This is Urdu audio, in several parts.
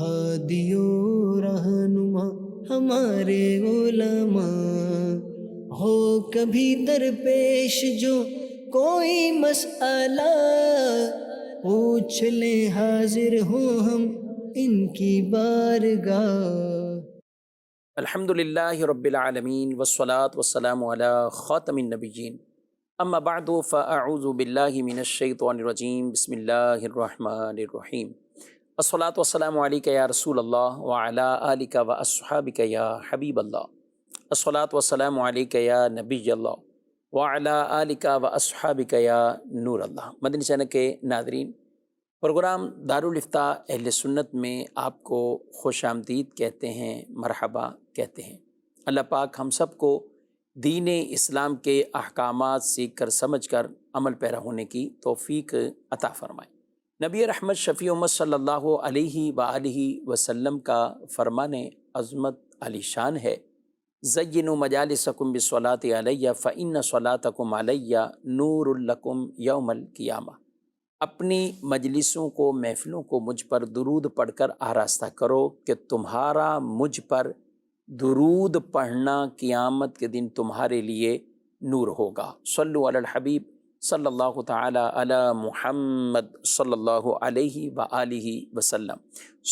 ہادیو رہنما ہمارے علماء، ہو کبھی درپیش جو کوئی مسئلہ، پوچھ لیں حاضر ہوں ہم ان کی بارگاہ۔ الحمد للہ رب العالمین والصلاة والسلام علی خاتم النبیین، اما بعد فاعوذ باللہ من الشیطان الرجیم، بسم اللہ الرحمن الرحیم۔ الصلاة والسلام علیک یا رسول اللہ وعلی آلک واصحابک یا حبیب اللہ، الصلاة والسلام علیک یا نبی اللہ وعلی آلک واصحابک یا نور اللہ۔ مدنی چینل کے ناظرین، پروگرام دارالافتاء اہل سنت میں آپ کو خوش آمدید کہتے ہیں، مرحبا کہتے ہیں۔ اللہ پاک ہم سب کو دین اسلام کے احکامات سیکھ کر سمجھ کر عمل پیرا ہونے کی توفیق عطا فرمائے۔ نبی رحمت شفیع امت صلی اللہ علیہ وآلہ وسلم کا فرمان عظمت علی شان ہے، زینوا مجالسکم بالصلاۃ علیہ فإن صلاتکم علیہ نور لکم یوم القیامہ۔ اپنی مجلسوں کو، محفلوں کو مجھ پر درود پڑھ کر آراستہ کرو کہ تمہارا مجھ پر درود پڑھنا قیامت کے دن تمہارے لیے نور ہوگا۔ صلو علی الحبیب صلی اللہ تعالی علی محمد صلی اللہ علیہ وآلہ وسلم،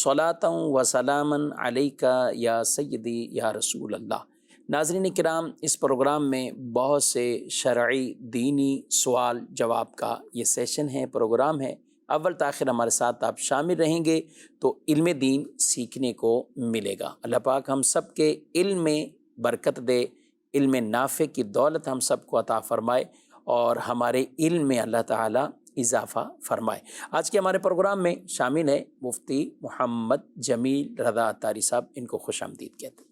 صلاۃ و سلاما علیک یا سیدی یا رسول اللہ۔ ناظرین کرام، اس پروگرام میں بہت سے شرعی دینی سوال جواب کا یہ سیشن ہے، پروگرام ہے۔ اول تاخیر ہمارے ساتھ آپ شامل رہیں گے تو علم دین سیکھنے کو ملے گا۔ اللہ پاک ہم سب کے علم میں برکت دے، علم نافع کی دولت ہم سب کو عطا فرمائے اور ہمارے علم میں اللہ تعالیٰ اضافہ فرمائے۔ آج کے ہمارے پروگرام میں شامل ہے مفتی محمد جمیل رضا عطاری صاحب، ان کو خوش آمدید کہتے ہیں۔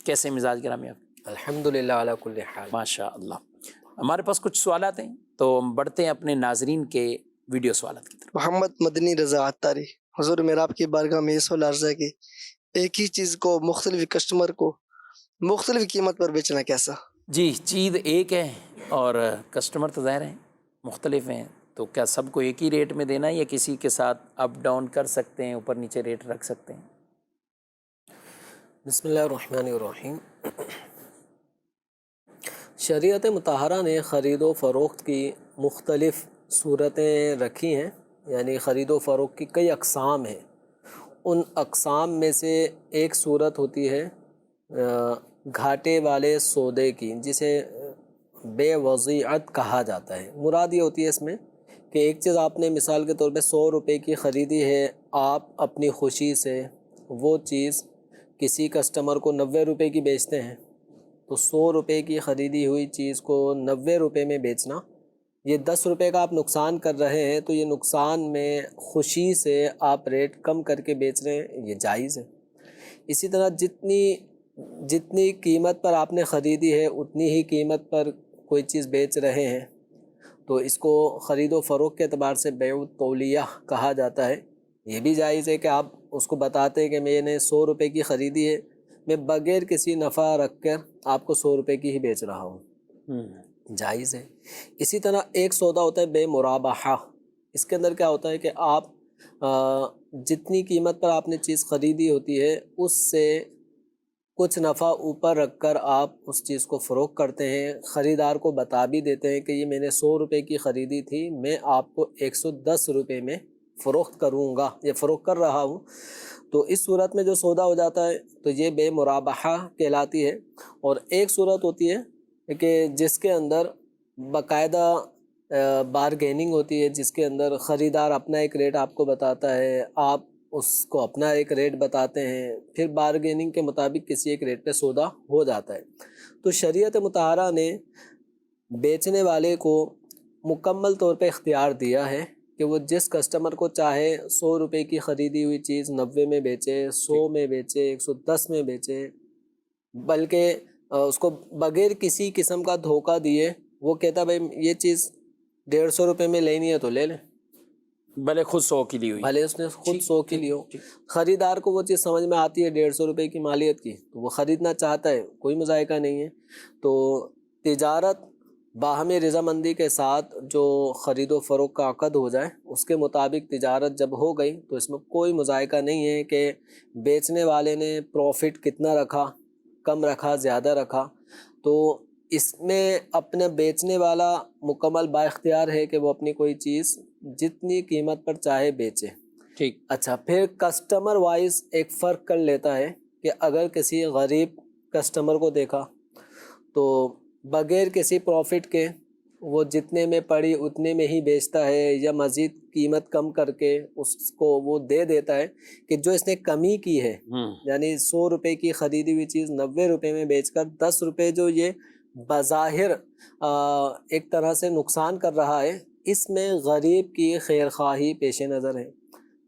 کیسے مزاج گرامی آپ؟ الحمدللہ علی کل حال۔ ماشاء اللہ۔ ہمارے پاس کچھ سوالات ہیں تو ہم بڑھتے ہیں اپنے ناظرین کے ویڈیو سوالات کی طرف۔ محمد مدنی رضا عطاری، حضور میرا آپ کی بارگاہ میں یہ سوال عرض ہے کہ ایک ہی چیز کو مختلف کسٹمر کو مختلف قیمت پر بیچنا کیسا؟ جی، چیز ایک ہے اور کسٹمر تو ظاہر ہیں مختلف ہیں، تو کیا سب کو ایک ہی ریٹ میں دینا ہے یا کسی کے ساتھ اپ ڈاؤن کر سکتے ہیں، اوپر نیچے ریٹ رکھ سکتے ہیں؟ بسم اللہ الرحمن الرحیم۔ شریعت مطہرہ نے خرید و فروخت کی مختلف صورتیں رکھی ہیں، یعنی خرید و فروخت کی کئی اقسام ہیں۔ ان اقسام میں سے ایک صورت ہوتی ہے گھاٹے والے سودے کی، جسے بے وضیعت کہا جاتا ہے۔ مراد یہ ہوتی ہے اس میں کہ ایک چیز آپ نے مثال کے طور پہ 100 روپے کی خریدی ہے، آپ اپنی خوشی سے وہ چیز کسی کسٹمر کو 90 روپے کی بیچتے ہیں، تو 100 روپے کی خریدی ہوئی چیز کو 90 روپے میں بیچنا، یہ 10 روپے کا آپ نقصان کر رہے ہیں، تو یہ نقصان میں خوشی سے آپ ریٹ کم کر کے بیچ رہے ہیں، یہ جائز ہے۔ اسی طرح جتنی قیمت پر آپ نے خریدی ہے اتنی ہی قیمت پر کوئی چیز بیچ رہے ہیں، تو اس کو خرید و فروخت کے اعتبار سے بیع التولیہ کہا جاتا ہے۔ یہ بھی جائز ہے کہ آپ اس کو بتاتے ہیں کہ میں نے 100 روپے کی خریدی ہے، میں بغیر کسی نفع رکھ کر آپ کو 100 روپے کی ہی بیچ رہا ہوں، جائز ہے۔ اسی طرح ایک سودا ہوتا ہے بے مرابحہ۔ اس کے اندر کیا ہوتا ہے کہ آپ جتنی قیمت پر آپ نے چیز خریدی ہوتی ہے اس سے کچھ نفع اوپر رکھ کر آپ اس چیز کو فروخت کرتے ہیں، خریدار کو بتا بھی دیتے ہیں کہ یہ میں نے 100 روپے کی خریدی تھی، میں آپ کو 110 روپے میں فروخت کروں گا یا فروخت کر رہا ہوں۔ تو اس صورت میں جو سودا ہو جاتا ہے تو یہ بے مرابحہ کہلاتی ہے۔ اور ایک صورت ہوتی ہے کہ جس کے اندر باقاعدہ بارگیننگ ہوتی ہے، جس کے اندر خریدار اپنا ایک ریٹ آپ کو بتاتا ہے، آپ اس کو اپنا ایک ریٹ بتاتے ہیں، پھر بارگیننگ کے مطابق کسی ایک ریٹ پہ سودا ہو جاتا ہے۔ تو شریعت مطہرہ نے بیچنے والے کو مکمل طور پہ اختیار دیا ہے کہ وہ جس کسٹمر کو چاہے 100 روپے کی خریدی ہوئی چیز 90 میں بیچے، 100 میں بیچے، 110 میں بیچے، بلکہ اس کو بغیر کسی قسم کا دھوکہ دیے وہ کہتا بھائی یہ چیز 150 روپے میں لینی ہے تو لے لیں، بھلے خود 100 کی لی ہوئی، بھلے اس نے خود 100 کی لی ہو۔ خریدار کو وہ چیز سمجھ میں آتی ہے 150 روپے کی مالیت کی، تو وہ خریدنا چاہتا ہے، کوئی مذائقہ نہیں ہے۔ تو تجارت باہمی رضامندی کے ساتھ جو خرید و فروخت کا عقد ہو جائے اس کے مطابق تجارت جب ہو گئی تو اس میں کوئی مذائقہ نہیں ہے کہ بیچنے والے نے پروفٹ کتنا رکھا، کم رکھا، زیادہ رکھا، تو اس میں اپنے بیچنے والا مکمل با اختیار ہے کہ وہ اپنی کوئی چیز جتنی قیمت پر چاہے بیچے۔ ٹھیک، اچھا، پھر کسٹمر وائز ایک فرق کر لیتا ہے کہ اگر کسی غریب کسٹمر کو دیکھا تو بغیر کسی پروفٹ کے وہ جتنے میں پڑی اتنے میں ہی بیچتا ہے یا مزید قیمت کم کر کے اس کو وہ دے دیتا ہے کہ جو اس نے کمی کی ہے، یعنی 100 روپے کی خریدی ہوئی چیز 90 روپے میں بیچ کر 10 روپے جو یہ بظاہر ایک طرح سے نقصان کر رہا ہے، اس میں غریب کی خیر خواہی پیش نظر ہے،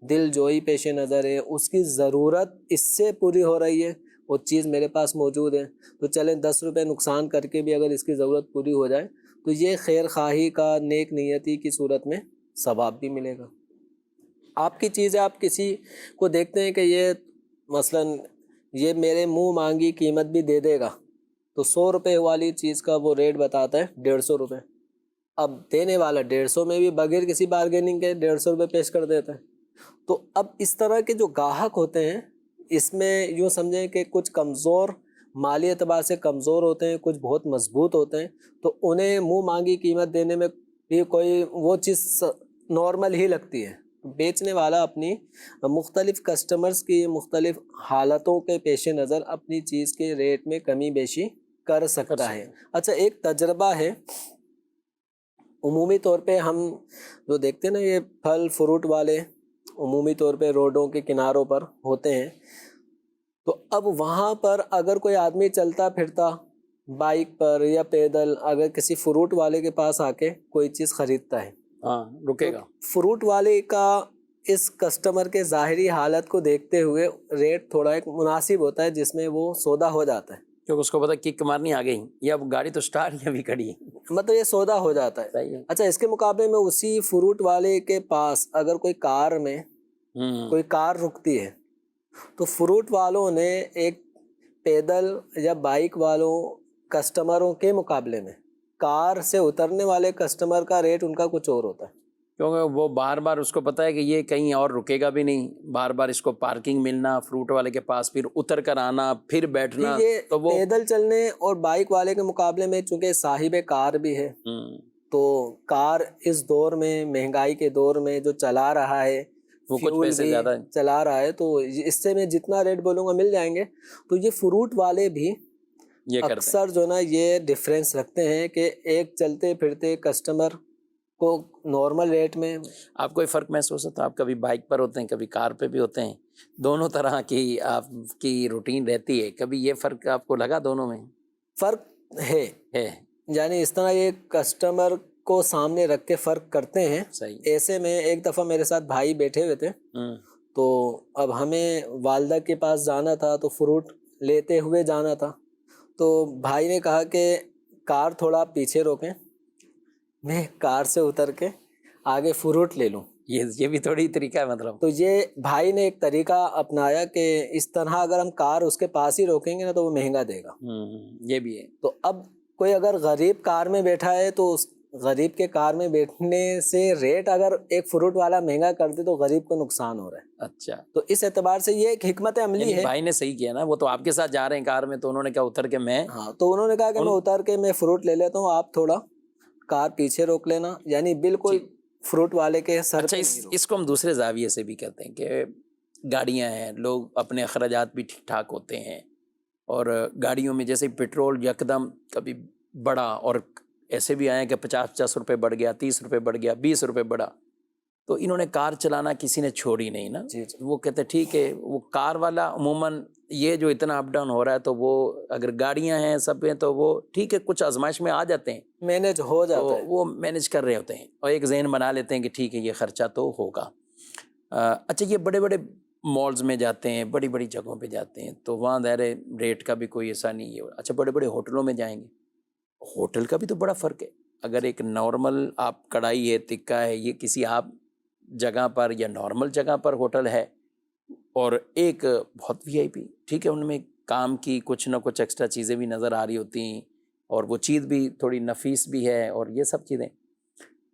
دل جوئی پیش نظر ہے، اس کی ضرورت اس سے پوری ہو رہی ہے، وہ چیز میرے پاس موجود ہے تو چلیں 10 روپے نقصان کر کے بھی اگر اس کی ضرورت پوری ہو جائے تو یہ خیر خواہی کا، نیک نیتی کی صورت میں ثواب بھی ملے گا۔ آپ کی چیز ہے، آپ کسی کو دیکھتے ہیں کہ یہ مثلاً یہ میرے منہ مانگی قیمت بھی دے دے گا تو 100 روپے والی چیز کا وہ ریٹ بتاتا ہے 150 روپے، اب دینے والا 150 میں بھی بغیر کسی بارگیننگ کے 150 روپے پیش کر دیتا ہے۔ تو اب اس طرح کے جو گاہک ہوتے ہیں اس میں یوں سمجھیں کہ کچھ کمزور، مالی اعتبار سے کمزور ہوتے ہیں، کچھ بہت مضبوط ہوتے ہیں، تو انہیں منہ مانگی قیمت دینے میں بھی کوئی وہ چیز نارمل ہی لگتی ہے۔ بیچنے والا اپنی مختلف کسٹمرز کی مختلف حالتوں کے پیش نظر اپنی چیز کے ریٹ میں کمی بیشی کر سکتا ہے۔ اچھا، ایک تجربہ ہے، عمومی طور پہ ہم جو دیکھتے ہیں نا یہ پھل فروٹ والے عمومی طور پہ روڈوں کے کناروں پر ہوتے ہیں، تو اب وہاں پر اگر کوئی آدمی چلتا پھرتا بائک پر یا پیدل اگر کسی فروٹ والے کے پاس آ کے کوئی چیز خریدتا ہے، ہاں رکے گا، فروٹ والے کا اس کسٹمر کے ظاہری حالت کو دیکھتے ہوئے ریٹ تھوڑا ایک مناسب ہوتا ہے جس میں وہ سودا ہو جاتا ہے، کیونکہ اس کو پتا کک مارنی آ گئی یا اب گاڑی تو سٹارٹ یا بھی کھڑی ہے، مطلب یہ سودا ہو جاتا ہے۔ صحیح ہے۔ اچھا، اس کے مقابلے میں اسی فروٹ والے کے پاس اگر کوئی کار میں کوئی کار رکتی ہے تو فروٹ والوں نے ایک پیدل یا بائک والوں کسٹمروں کے مقابلے میں کار سے اترنے والے کسٹمر کا ریٹ ان کا کچھ اور ہوتا ہے، کیونکہ وہ بار بار اس کو پتا ہے کہ یہ کہیں اور رکے گا بھی نہیں، بار بار اس کو پارکنگ ملنا فروٹ والے کے پاس، پھر اتر کر آنا، پھر بیٹھنا، یہ تو وہ پیدل چلنے اور بائک والے کے مقابلے میں چونکہ صاحب کار بھی ہے تو کار اس دور میں، مہنگائی کے دور میں جو چلا رہا ہے، وہ کچھ فیول پیسے بھی زیادہ ہیں، چلا رہا ہے، تو اس سے میں جتنا ریٹ بولوں گا مل جائیں گے، تو یہ فروٹ والے بھی یہ کرتے ہیں۔ اکثر جو نا یہ ڈفرینس رکھتے ہیں کہ ایک چلتے پھرتے کسٹمر کو نارمل ریٹ میں۔ آپ کوئی فرق محسوس ہوتا ہے؟ آپ کبھی بائک پر ہوتے ہیں، کبھی کار پہ بھی ہوتے ہیں، دونوں طرح کی آپ کی روٹین رہتی ہے، کبھی یہ فرق آپ کو لگا دونوں میں؟ فرق ہے، یعنی اس طرح یہ کسٹمر کو سامنے رکھ کے فرق کرتے ہیں۔ صحیح، ایسے میں ایک دفعہ میرے ساتھ بھائی بیٹھے ہوئے تھے تو اب ہمیں والدہ کے پاس جانا تھا تو فروٹ لیتے ہوئے جانا تھا، تو بھائی نے کہا کہ کار تھوڑا پیچھے روکیں، میں کار سے اتر کے آگے فروٹ لے لوں۔ یہ بھی تھوڑی طریقہ ہے مطلب۔ تو یہ بھائی نے ایک طریقہ اپنایا کہ اس طرح اگر ہم کار اس کے پاس ہی روکیں گے نا تو وہ مہنگا دے گا۔ یہ بھی ہے۔ تو اب کوئی اگر غریب کار میں بیٹھا ہے تو اس غریب کے کار میں بیٹھنے سے ریٹ اگر ایک فروٹ والا مہنگا کر دے تو غریب کو نقصان ہو رہا ہے۔ اچھا، تو اس اعتبار سے یہ ایک حکمت عملی ہے۔ بھائی نے صحیح کیا نا، وہ تو آپ کے ساتھ جا رہے ہیں کار میں، تو انہوں نے کہا اتر کے میں، ہاں، تو انہوں نے کہا کہ میں اتر کے میں فروٹ لے لیتا ہوں، آپ تھوڑا کار پیچھے روک لینا، یعنی بالکل فروٹ والے کے سر اچھا، پہ نہیں روک۔ اس کو ہم دوسرے زاویے سے بھی کہتے ہیں کہ گاڑیاں ہیں، لوگ اپنے اخراجات بھی ٹھیک ٹھاک ہوتے ہیں، اور گاڑیوں میں جیسے پیٹرول یکدم کبھی بڑھا، اور ایسے بھی آئے کہ 50 روپے بڑھ گیا، 30 روپے بڑھ گیا، 20 روپے بڑھا، تو انہوں نے کار چلانا کسی نے چھوڑی نہیں نا۔ وہ کہتے ٹھیک ہے، وہ کار والا عموماً یہ جو اتنا اپ ڈاؤن ہو رہا ہے تو وہ اگر گاڑیاں ہیں سب ہیں تو وہ ٹھیک ہے، کچھ آزمائش میں آ جاتے ہیں، مینج ہو جاتا ہے، وہ مینج کر رہے ہوتے ہیں اور ایک ذہن بنا لیتے ہیں کہ ٹھیک ہے یہ خرچہ تو ہوگا۔ اچھا، یہ بڑے بڑے مالز میں جاتے ہیں، بڑی بڑی جگہوں پہ جاتے ہیں تو وہاں ظاہر ریٹ کا بھی کوئی ایسا نہیں ہے۔ اچھا، بڑے بڑے ہوٹلوں میں جائیں گے، ہوٹل کا بھی تو بڑا فرق ہے۔ اگر ایک نارمل آپ کڑھائی ہے، تکہ ہے، یہ کسی آپ جگہ پر یا نارمل جگہ پر ہوٹل ہے، اور ایک بہت وی آئی پی، ٹھیک ہے، ان میں کام کی کچھ نہ کچھ ایکسٹرا چیزیں بھی نظر آ رہی ہوتی ہیں، اور وہ چیز بھی تھوڑی نفیس بھی ہے اور یہ سب چیزیں،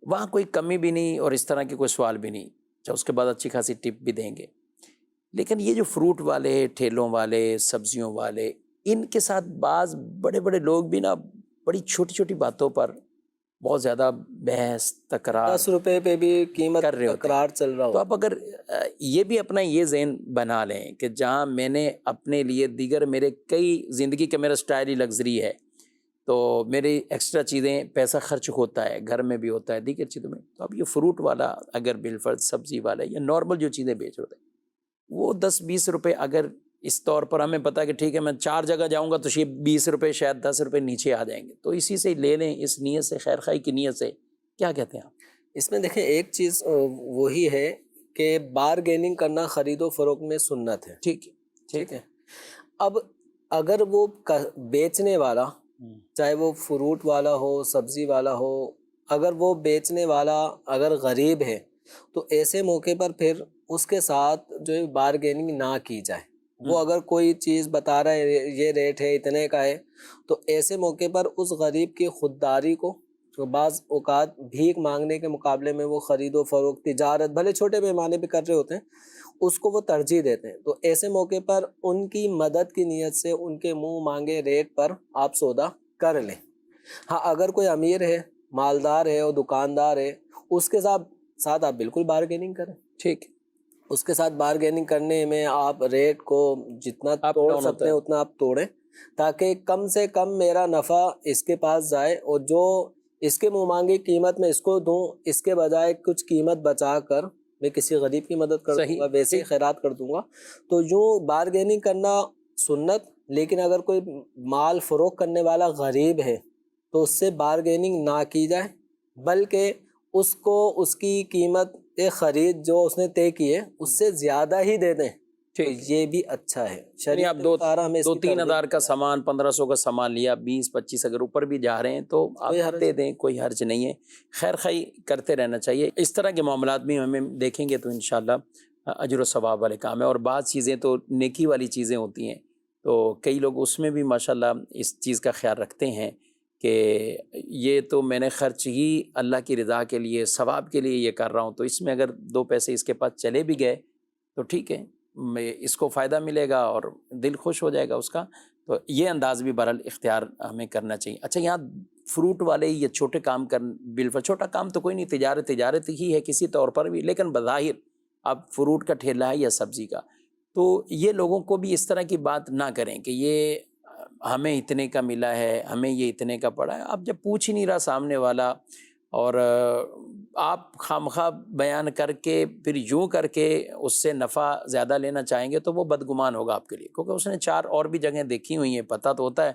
وہاں کوئی کمی بھی نہیں اور اس طرح کے کوئی سوال بھی نہیں، اچھا اس کے بعد اچھی خاصی ٹپ بھی دیں گے۔ لیکن یہ جو فروٹ والے، ٹھیلوں والے، سبزیوں والے، ان کے ساتھ بعض بڑے بڑے لوگ بھی نا بڑی چھوٹی چھوٹی باتوں پر بہت زیادہ بحث تکرار 10 روپے پہ بھی قیمت کر رہے ہوتے ہیں۔ تکرار چل رہا تو ہو۔ آپ اگر یہ بھی اپنا یہ ذہن بنا لیں کہ جہاں میں نے اپنے لیے دیگر میرے کئی زندگی کا میرا سٹائل ہی لگژری ہے، تو میری ایکسٹرا چیزیں پیسہ خرچ ہوتا ہے، گھر میں بھی ہوتا ہے، دیگر چیزوں میں، تو اب یہ فروٹ والا اگر بالفرض سبزی والا یا نارمل جو چیزیں بیچ رہے ہیں وہ 10-20 روپے اگر اس طور پر ہمیں پتہ کہ ٹھیک ہے میں 4 جگہ جاؤں گا تو یہ 20 روپے شاید 10 روپے نیچے آ جائیں گے، تو اسی سے لے لیں، اس نیت سے، خیر خواہی کی نیت سے۔ کیا کہتے ہیں آپ؟ اس میں دیکھیں ایک چیز وہی ہے کہ بارگیننگ کرنا خرید و فروخت میں سنت ہے، ٹھیک ہے، ٹھیک ہے۔ اب اگر وہ بیچنے والا، چاہے وہ فروٹ والا ہو، سبزی والا ہو، اگر وہ بیچنے والا اگر غریب ہے تو ایسے موقع پر پھر اس کے ساتھ جو ہے بارگیننگ نہ کی جائے۔ وہ اگر کوئی چیز بتا رہا ہے یہ ریٹ ہے، اتنے کا ہے، تو ایسے موقع پر اس غریب کی خودداری کو، تو بعض اوقات بھیک مانگنے کے مقابلے میں وہ خرید و فروخت، تجارت، بھلے چھوٹے پیمانے پہ کر رہے ہوتے ہیں، اس کو وہ ترجیح دیتے ہیں۔ تو ایسے موقع پر ان کی مدد کی نیت سے ان کے منہ مانگے ریٹ پر آپ سودا کر لیں۔ ہاں اگر کوئی امیر ہے، مالدار ہے اور دکاندار ہے، اس کے ساتھ آپ بالکل بارگیننگ کریں، ٹھیک، اس کے ساتھ بارگیننگ کرنے میں آپ ریٹ کو جتنا آپ توڑ ڈاؤن سکتے ہوتا ہیں ہے۔ اتنا آپ توڑیں، تاکہ کم سے کم میرا نفع اس کے پاس جائے، اور جو اس کے منہ مانگی قیمت میں اس کو دوں، اس کے بجائے کچھ قیمت بچا کر میں کسی غریب کی مدد کر دوں گا، ویسے ہی خیرات کر دوں گا۔ تو یوں بارگیننگ کرنا سنت، لیکن اگر کوئی مال فروخت کرنے والا غریب ہے تو اس سے بارگیننگ نہ کی جائے، بلکہ اس کو اس کی قیمت خرید جو اس نے طے کی ہے اس سے زیادہ ہی دے دیں، تو یہ بھی اچھا ہے۔ یعنی شریعت آپ ہمیں اس کی 2-3 ترغیب ہزار کا دیتا ہے۔ سامان، 1500 کا سامان لیا، 20-25 اگر اوپر بھی جا رہے ہیں تو کوئی آپ حرج دے دیں، کوئی حرج نہیں ہے۔ خیر خواہی کرتے رہنا چاہیے، اس طرح کے معاملات بھی ہمیں دیکھیں گے تو انشاءاللہ اجر و ثواب والے کام ہے۔ اور بعض چیزیں تو نیکی والی چیزیں ہوتی ہیں، تو کئی لوگ اس میں بھی ماشاءاللہ اس چیز کا خیال رکھتے ہیں کہ یہ تو میں نے خرچ ہی اللہ کی رضا کے لیے، ثواب کے لیے یہ کر رہا ہوں، تو اس میں اگر 2 پیسے اس کے پاس چلے بھی گئے تو ٹھیک ہے، اس کو فائدہ ملے گا اور دل خوش ہو جائے گا اس کا۔ تو یہ انداز بھی بہرحال اختیار ہمیں کرنا چاہیے۔ اچھا یہاں فروٹ والے یہ چھوٹے کام چھوٹا کام تو کوئی نہیں، تجارت ہی ہے کسی طور پر بھی، لیکن بظاہر اب فروٹ کا ٹھیلا ہے یا سبزی کا، تو یہ لوگوں کو بھی اس طرح کی بات نہ کریں کہ یہ ہمیں اتنے کا ملا ہے، ہمیں یہ اتنے کا پڑا ہے۔ اب جب پوچھ ہی نہیں رہا سامنے والا اور آپ خامخواہ بیان کر کے پھر یوں کر کے اس سے نفع زیادہ لینا چاہیں گے تو وہ بدگمان ہوگا آپ کے لیے، کیونکہ اس نے 4 اور بھی جگہیں دیکھی ہوئی ہیں، پتہ تو ہوتا ہے۔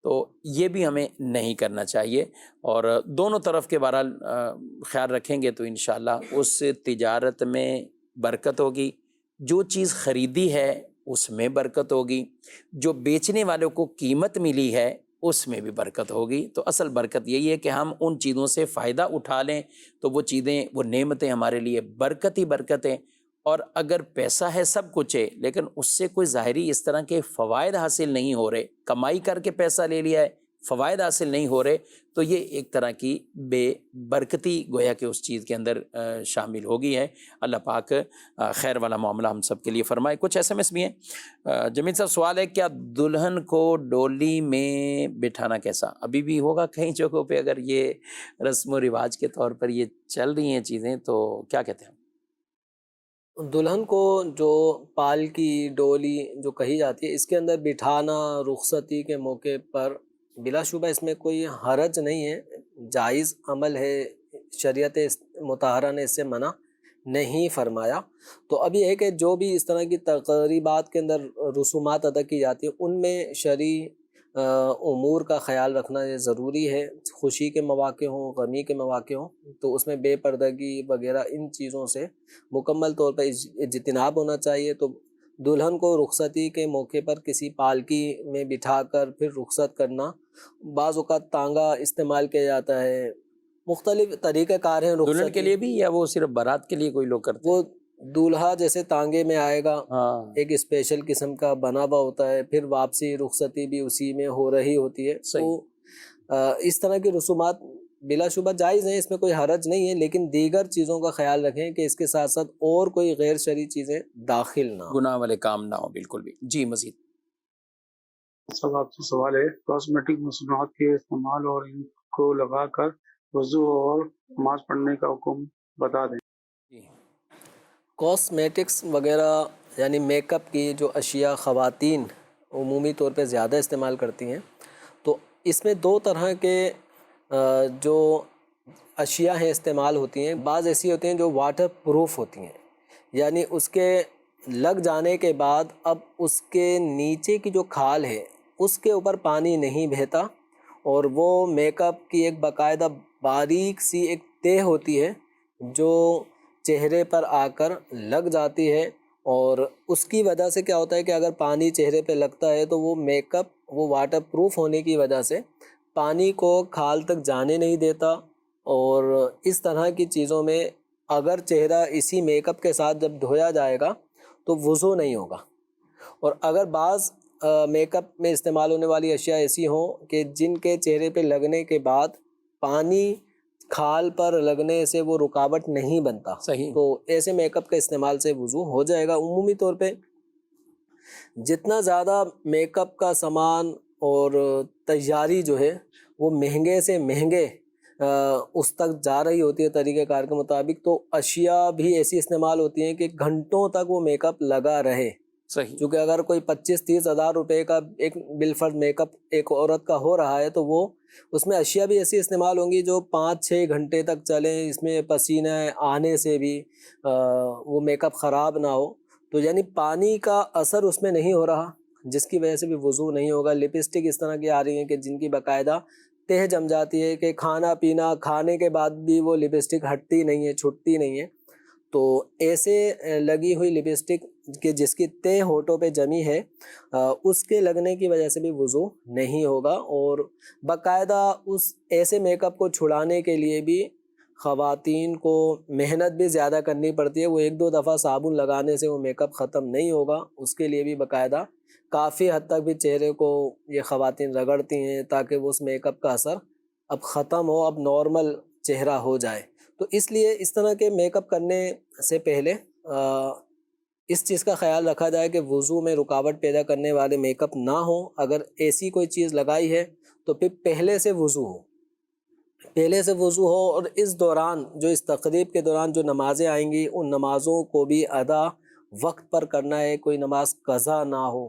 تو یہ بھی ہمیں نہیں کرنا چاہیے، اور دونوں طرف کے بہرحال خیال رکھیں گے تو انشاءاللہ اس تجارت میں برکت ہوگی، جو چیز خریدی ہے اس میں برکت ہوگی، جو بیچنے والوں کو قیمت ملی ہے اس میں بھی برکت ہوگی۔ تو اصل برکت یہی ہے کہ ہم ان چیزوں سے فائدہ اٹھا لیں، تو وہ چیزیں، وہ نعمتیں ہمارے لیے برکت ہی برکت ہیں۔ اور اگر پیسہ ہے، سب کچھ ہے، لیکن اس سے کوئی ظاہری اس طرح کے فوائد حاصل نہیں ہو رہے، کمائی کر کے پیسہ لے لیا ہے، فوائد حاصل نہیں ہو رہے، تو یہ ایک طرح کی بے برکتی گویا کہ اس چیز کے اندر شامل ہو گئی ہے۔ اللہ پاک خیر والا معاملہ ہم سب کے لیے فرمائے۔ کچھ ایس ایم ایس بھی ہیں۔ جمیل صاحب سوال ہے، کیا دلہن کو ڈولی میں بٹھانا کیسا؟ ابھی بھی ہوگا کئی جگہوں پہ، اگر یہ رسم و رواج کے طور پر یہ چل رہی ہیں چیزیں، تو کیا کہتے ہیں؟ دلہن کو جو پالکی، ڈولی جو کہی جاتی ہے، اس کے اندر بٹھانا رخصتی کے موقع پر بلا شبہ اس میں کوئی حرج نہیں ہے، جائز عمل ہے، شریعت مطہرہ نے اس سے منع نہیں فرمایا۔ تو ابھی ہے کہ جو بھی اس طرح کی تقریبات کے اندر رسومات ادا کی جاتی ہیں، ان میں شرعی امور کا خیال رکھنا یہ ضروری ہے۔ خوشی کے مواقع ہوں، غمی کے مواقع ہوں، تو اس میں بے پردگی وغیرہ ان چیزوں سے مکمل طور پر اجتناب ہونا چاہیے۔ تو دلہن کو رخصتی کے موقع پر کسی پالکی میں بٹھا کر پھر رخصت کرنا، بعض اوقات تانگا استعمال کیا جاتا ہے، مختلف طریقہ کار ہیں رخصتی دلہن کے لیے بھی، یا وہ صرف بارات کے لیے کوئی لوگ کرتے ہیں؟ وہ دولہا جیسے تانگے میں آئے گا، ہاں، ایک اسپیشل قسم کا بنا ہوا ہوتا ہے، پھر واپسی رخصتی بھی اسی میں ہو رہی ہوتی ہے۔ تو اس طرح کی رسومات بلا شبہ جائز ہیں، اس میں کوئی حرج نہیں ہے، لیکن دیگر چیزوں کا خیال رکھیں کہ اس کے ساتھ ساتھ اور کوئی غیر شرعی چیزیں داخل نہ ہوں۔ گناہ والے کام نہ ہو، بالکل بھی۔ جی مزید سب آپ سے سوال ہے، کاسمیٹک مصنوعات کے استعمال اور ان کو لگا کر وضو اور نماز پڑھنے کا حکم بتا دیں۔ جی کاسمیٹکس وغیرہ یعنی میک اپ کی جو اشیاء خواتین عمومی طور پہ زیادہ استعمال کرتی ہیں، تو اس میں دو طرح کے جو اشیاء ہیں استعمال ہوتی ہیں۔ بعض ایسی ہوتی ہیں جو واٹر پروف ہوتی ہیں، یعنی اس کے لگ جانے کے بعد اب اس کے نیچے کی جو کھال ہے اس کے اوپر پانی نہیں بہتا، اور وہ میک اپ کی ایک باقاعدہ باریک سی ایک تہ ہوتی ہے جو چہرے پر آ کر لگ جاتی ہے، اور اس کی وجہ سے کیا ہوتا ہے کہ اگر پانی چہرے پہ لگتا ہے تو وہ میک اپ وہ واٹر پروف ہونے کی وجہ سے پانی کو کھال تک جانے نہیں دیتا، اور اس طرح کی چیزوں میں اگر چہرہ اسی میک اپ کے ساتھ جب دھویا جائے گا تو وضو نہیں ہوگا۔ اور اگر بعض میک اپ میں استعمال ہونے والی اشیاء ایسی ہوں کہ جن کے چہرے پہ لگنے کے بعد پانی کھال پر لگنے سے وہ رکاوٹ نہیں بنتا، صحیح۔ تو ایسے میک اپ کے استعمال سے وضو ہو جائے گا۔ عمومی طور پہ جتنا زیادہ میک اپ کا سامان اور تیاری جو ہے وہ مہنگے سے مہنگے اس تک جا رہی ہوتی ہے طریقہ کار کے مطابق، تو اشیاء بھی ایسی استعمال ہوتی ہیں کہ گھنٹوں تک وہ میک اپ لگا رہے۔ صحیح۔ کیونکہ اگر کوئی 25-30 ہزار روپے کا ایک بالفرض میک اپ ایک عورت کا ہو رہا ہے تو وہ اس میں اشیاء بھی ایسی استعمال ہوں گی جو 5-6 گھنٹے تک چلیں، اس میں پسینہ آنے سے بھی وہ میک اپ خراب نہ ہو، تو یعنی پانی کا اثر اس میں نہیں ہو رہا، جس کی وجہ سے بھی وضو نہیں ہوگا۔ لپسٹک اس طرح کی آ رہی ہیں کہ جن کی باقاعدہ تہ جم جاتی ہے کہ کھانا پینا کھانے کے بعد بھی وہ لپسٹک ہٹتی نہیں ہے، چھٹتی نہیں ہے، تو ایسے لگی ہوئی لپسٹک کہ جس کی تہ ہونٹوں پہ جمی ہے اس کے لگنے کی وجہ سے بھی وضو نہیں ہوگا۔ اور باقاعدہ اس ایسے میک اپ کو چھڑانے کے لیے بھی خواتین کو محنت بھی زیادہ کرنی پڑتی ہے، وہ 1-2 دفعہ صابن لگانے سے وہ میک اپ ختم نہیں ہوگا، اس کے لیے بھی باقاعدہ کافی حد تک بھی چہرے کو یہ خواتین رگڑتی ہیں تاکہ وہ اس میک اپ کا اثر اب ختم ہو، اب نارمل چہرہ ہو جائے۔ تو اس لیے اس طرح کے میک اپ کرنے سے پہلے اس چیز کا خیال رکھا جائے کہ وضو میں رکاوٹ پیدا کرنے والے میک اپ نہ ہوں۔ اگر ایسی کوئی چیز لگائی ہے تو پھر پہلے سے وضو ہو، اور اس دوران جو اس تقریب کے دوران جو نمازیں آئیں گی ان نمازوں کو بھی ادا وقت پر کرنا ہے، کوئی نماز قضا نہ ہو۔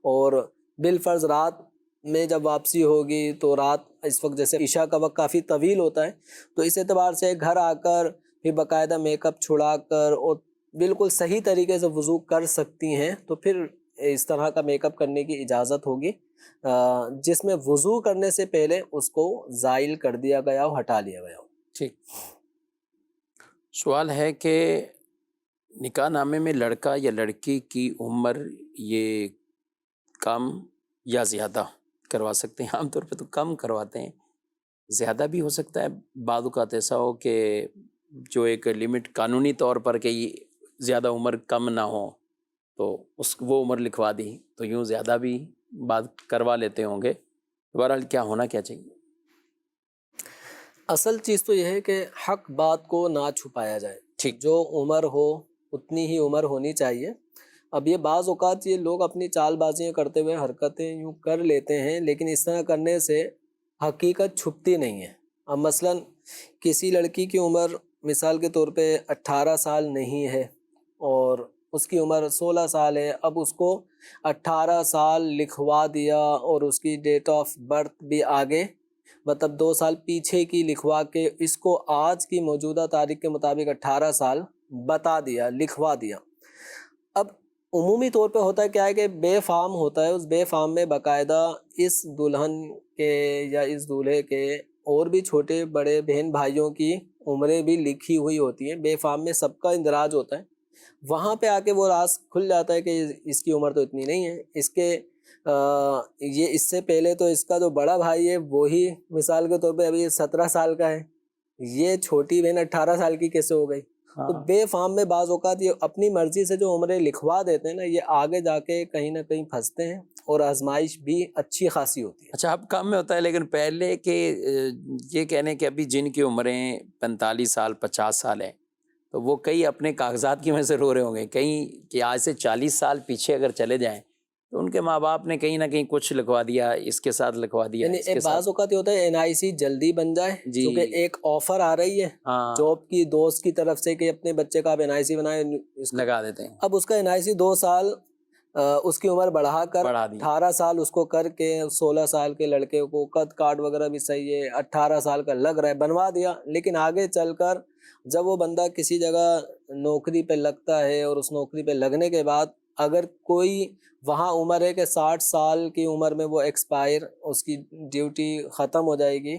اور بالفرض رات میں جب واپسی ہوگی تو رات اس وقت جیسے عشاء کا وقت کافی طویل ہوتا ہے، تو اس اعتبار سے گھر آ کر پھر باقاعدہ میک اپ چھڑا کر اور بالکل صحیح طریقے سے وضو کر سکتی ہیں، تو پھر اس طرح کا میک اپ کرنے کی اجازت ہوگی جس میں وضو کرنے سے پہلے اس کو زائل کر دیا گیا ہو، ہٹا لیا گیا ہو۔ ٹھیک۔ سوال ہے کہ نکاح نامے میں لڑکا یا لڑکی کی عمر یہ کم یا زیادہ کروا سکتے ہیں؟ عام طور پہ تو کم کرواتے ہیں، زیادہ بھی ہو سکتا ہے، بعض اوقات ایسا ہو کہ جو ایک لمٹ قانونی طور پر کہ زیادہ عمر کم نہ ہو تو وہ عمر لکھوا دی، تو یوں زیادہ بھی بات کروا لیتے ہوں گے۔ بہرحال کیا ہونا کیا چاہیے؟ اصل چیز تو یہ ہے کہ حق بات کو نہ چھپایا جائے، ٹھیک۔ جو عمر ہو اتنی ہی عمر ہونی چاہیے۔ اب یہ بعض اوقات یہ لوگ اپنی چال بازیاں کرتے ہوئے حرکتیں یوں کر لیتے ہیں، لیکن اس طرح کرنے سے حقیقت چھپتی نہیں ہے۔ اب مثلا کسی لڑکی کی عمر مثال کے طور پہ 18 سال نہیں ہے اور اس کی عمر 16 سال ہے، اب اس کو 18 سال لکھوا دیا اور اس کی ڈیٹ آف برتھ بھی آگے مطلب 2 سال پیچھے کی لکھوا کے اس کو آج کی موجودہ تاریخ کے مطابق 18 سال بتا دیا، لکھوا دیا۔ اب عمومی طور پہ ہوتا ہے کیا ہے کہ بے فام ہوتا ہے، اس بے فام میں باقاعدہ اس دلہن کے یا اس دولہے کے اور بھی چھوٹے بڑے بہن بھائیوں کی عمریں بھی لکھی ہوئی ہوتی ہیں، بے فام میں سب کا اندراج ہوتا ہے۔ وہاں پہ آ کے وہ راز کھل جاتا ہے کہ اس کی عمر تو اتنی نہیں ہے، اس کے یہ اس سے پہلے تو اس کا جو بڑا بھائی ہے وہی مثال کے طور پہ ابھی 17 سال کا ہے، یہ چھوٹی بہن 18 سال کی کیسے ہو گئی؟ تو بے فام میں بعض اوقات یہ اپنی مرضی سے جو عمریں لکھوا دیتے ہیں نا، یہ آگے جا کے کہیں نہ کہیں پھنستے ہیں، اور آزمائش بھی اچھی خاصی ہوتی ہے۔ اچھا اب کام میں ہوتا ہے، لیکن پہلے کہ یہ کہنے کہ ابھی جن کی عمریں 45 سال 50 سال ہیں تو وہ کئی اپنے کاغذات کی وجہ سے رو رہے ہوں گے، کہیں کہ آج سے 40 سال پیچھے اگر چلے جائیں تو ان کے ماں باپ نے کہیں نہ کہیں کچھ لکھوا دیا، اس کے ساتھ لکھوا دیا، یعنی اس کے بعض ساتھ۔ اوقات یہ ہوتا ہے NIC جلدی بن جائے، جی کیونکہ ایک آفر آ رہی ہے ہاں جاب کی دوست کی طرف سے کہ اپنے بچے کا آپ NIC بنائیں، لگا دیتے ہیں، اب اس کا NIC 2 سال اس کی عمر بڑھا کر بڑھا دی۔ 18 سال اس کو کر کے 16 سال کے لڑکے کو قد کارڈ وغیرہ بھی صحیح ہے، 18 سال کا لگ رہا ہے، بنوا دیا، لیکن آگے چل کر جب وہ بندہ کسی جگہ نوکری پہ لگتا ہے اور اس نوکری پہ لگنے کے بعد اگر کوئی وہاں عمر ہے کہ 60 سال کی عمر میں وہ ایکسپائر، اس کی ڈیوٹی ختم ہو جائے گی،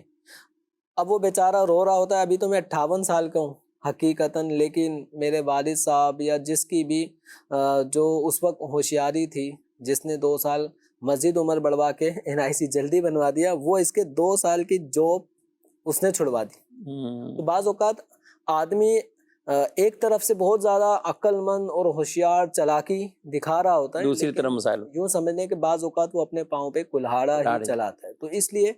اب وہ بیچارہ رو رہا ہوتا ہے ابھی تو میں 58 سال کا ہوں حقیقتاً، لیکن میرے والد صاحب یا جس کی بھی جو اس وقت ہوشیاری تھی، جس نے 2 سال مزید عمر بڑھوا کے NIC جلدی بنوا دیا، وہ اس کے 2 سال کی جاب اس نے چھڑوا دی۔ تو بعض اوقات آدمی ایک طرف سے بہت زیادہ عقل مند اور ہوشیار چلاکی دکھا رہا ہوتا ہے، دوسری لیکن طرف مسائل یوں سمجھنے کہ بعض اوقات وہ اپنے پاؤں پہ کلہاڑا ہی چلاتا ہے۔ تو اس لیے